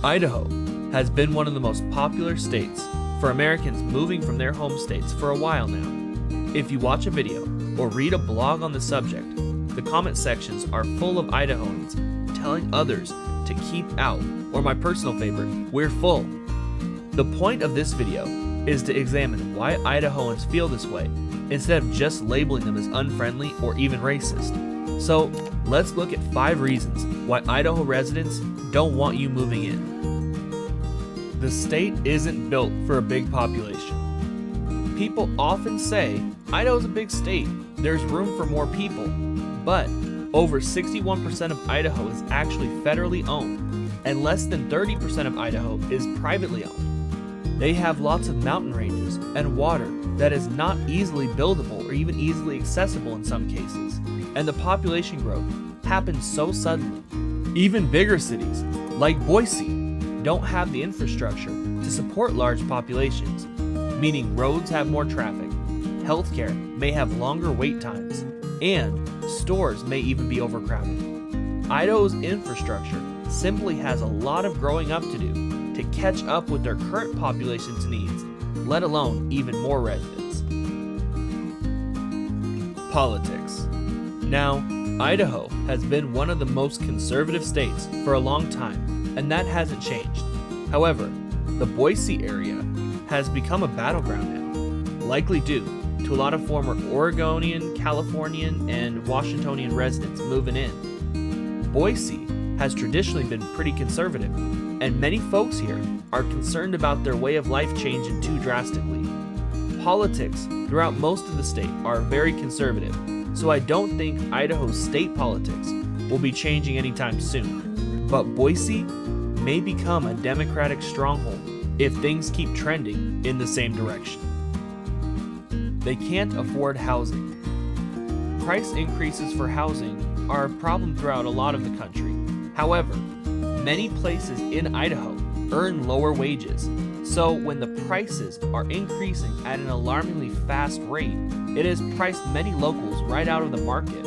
Idaho has been one of the most popular states for Americans moving from their home states for a while now. If you watch a video or read a blog on the subject, the comment sections are full of Idahoans telling others to keep out, or my personal favorite, we're full. The point of this video is to examine why Idahoans feel this way instead of just labeling them as unfriendly or even racist. So let's look at 5 reasons why Idaho residents don't want you moving in. The state isn't built for a big population. People often say, Idaho's a big state, there's room for more people, but over 61% of Idaho is actually federally owned, and less than 30% of Idaho is privately owned. They have lots of mountain ranges and water that is not easily buildable or even easily accessible in some cases, and the population growth happens so suddenly. Even bigger cities, like Boise, don't have the infrastructure to support large populations, meaning roads have more traffic, healthcare may have longer wait times, and stores may even be overcrowded. Idaho's infrastructure simply has a lot of growing up to do to catch up with their current population's needs, let alone even more residents. Politics. Now, Idaho has been one of the most conservative states for a long time, and that hasn't changed. However, the Boise area has become a battleground now, likely due to a lot of former Oregonian, Californian, and Washingtonian residents moving in. Boise has traditionally been pretty conservative, and many folks here are concerned about their way of life changing too drastically. Politics throughout most of the state are very conservative, so I don't think Idaho's state politics will be changing anytime soon. But Boise may become a Democratic stronghold if things keep trending in the same direction. They can't afford housing. Price increases for housing are a problem throughout a lot of the country. However, many places in Idaho earn lower wages, so when the prices are increasing at an alarmingly fast rate, it has priced many locals right out of the market.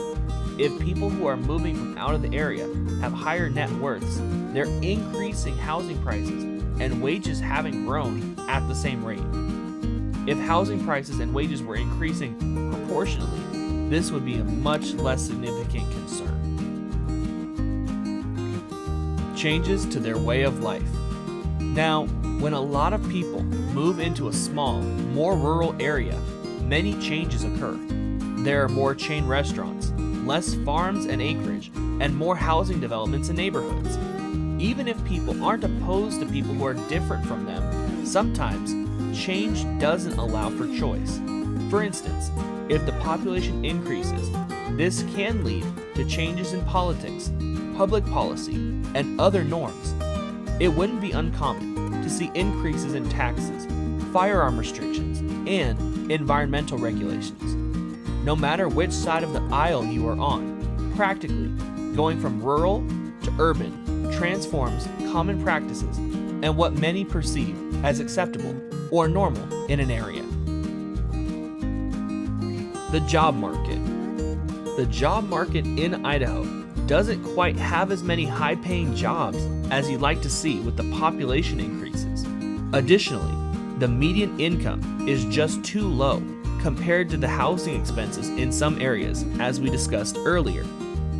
If people who are moving from out of the area have higher net worths, they're increasing housing prices and wages haven't grown at the same rate. If housing prices and wages were increasing proportionally, this would be a much less significant concern. Changes to their way of life. Now, when a lot of people move into a small, more rural area, many changes occur. There are more chain restaurants, less farms and acreage, and more housing developments and neighborhoods. Even if people aren't opposed to people who are different from them, sometimes change doesn't allow for choice. For instance, if the population increases, this can lead to changes in politics, public policy, and other norms. It wouldn't be uncommon to see increases in taxes, firearm restrictions, and environmental regulations. No matter which side of the aisle you are on, practically, going from rural to urban transforms common practices and what many perceive as acceptable or normal in an area. The job market. The job market in Idaho doesn't quite have as many high-paying jobs as you'd like to see with the population increases. Additionally, the median income is just too low compared to the housing expenses in some areas, as we discussed earlier.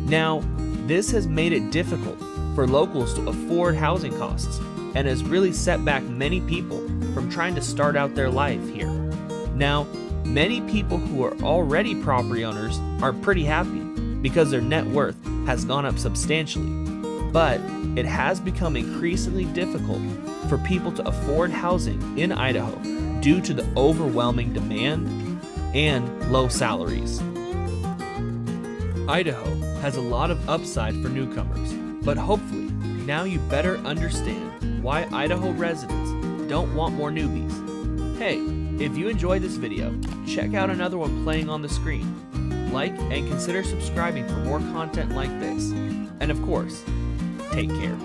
Now, this has made it difficult for locals to afford housing costs and has really set back many people from trying to start out their life here. Now, many people who are already property owners are pretty happy because their net worth has gone up substantially, but it has become increasingly difficult for people to afford housing in Idaho due to the overwhelming demand and low salaries. Idaho has a lot of upside for newcomers, but hopefully now you better understand why Idaho residents don't want more newbies. Hey, if you enjoyed this video, check out another one playing on the screen. Like and consider subscribing for more content like this. And of course, take care.